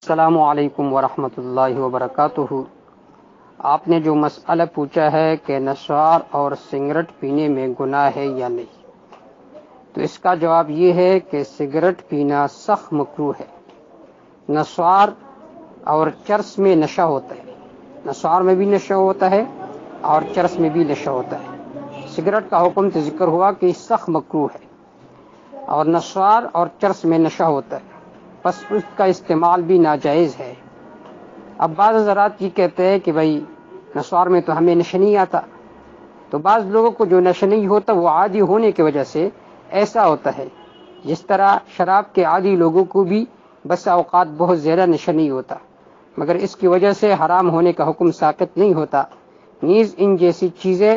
السلام علیکم ورحمۃ اللہ وبرکاتہ۔ آپ نے جو مسئلہ پوچھا ہے کہ نسوار اور سگریٹ پینے میں گناہ ہے یا نہیں، تو اس کا جواب یہ ہے کہ سگریٹ پینا سخت مکروہ ہے۔ نسوار اور چرس میں نشہ ہوتا ہے، نسوار میں بھی نشہ ہوتا ہے اور چرس میں بھی نشہ ہوتا ہے۔ سگریٹ کا حکم تو ذکر ہوا کہ سخت مکروہ ہے، اور نسوار اور چرس میں نشہ ہوتا ہے، بس اس کا استعمال بھی ناجائز ہے۔ اب بعض حضرات یہ کہتے ہیں کہ بھائی نسوار میں تو ہمیں نشہ نہیں آتا، تو بعض لوگوں کو جو نشہ نہیں ہوتا وہ عادی ہونے کی وجہ سے ایسا ہوتا ہے، جس طرح شراب کے عادی لوگوں کو بھی بس اوقات بہت زیادہ نشہ نہیں ہوتا، مگر اس کی وجہ سے حرام ہونے کا حکم ساقط نہیں ہوتا۔ نیز ان جیسی چیزیں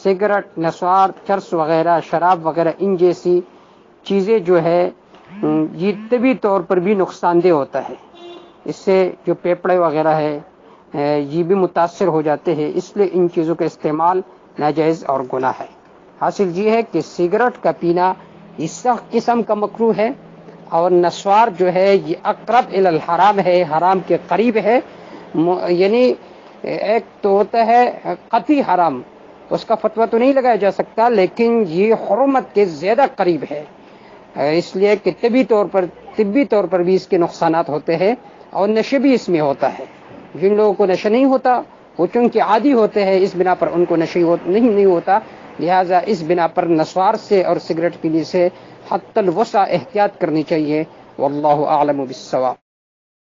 سگریٹ، نسوار، چرس وغیرہ، شراب وغیرہ، ان جیسی چیزیں جو ہے یہ طبی طور پر بھی نقصان دہ ہوتا ہے، اس سے جو پھیپھڑے وغیرہ ہے یہ بھی متاثر ہو جاتے ہیں، اس لیے ان چیزوں کا استعمال ناجائز اور گناہ ہے۔ حاصل یہ ہے کہ سگریٹ کا پینا یہ سخت قسم کا مکروہ ہے، اور نسوار جو ہے یہ اقرب الی الحرام ہے، حرام کے قریب ہے، یعنی ایک تو ہوتا ہے قطعی حرام، اس کا فتویٰ تو نہیں لگایا جا سکتا، لیکن یہ حرمت کے زیادہ قریب ہے، اس لیے کہ طبی طور پر بھی اس کے نقصانات ہوتے ہیں، اور نشے بھی اس میں ہوتا ہے۔ جن لوگوں کو نشہ نہیں ہوتا وہ چونکہ عادی ہوتے ہیں، اس بنا پر ان کو نشہ نہیں ہوتا، لہذا اس بنا پر نسوار سے اور سگریٹ پینے سے حتی الوسع احتیاط کرنی چاہیے۔ واللہ اعلم بالصواب۔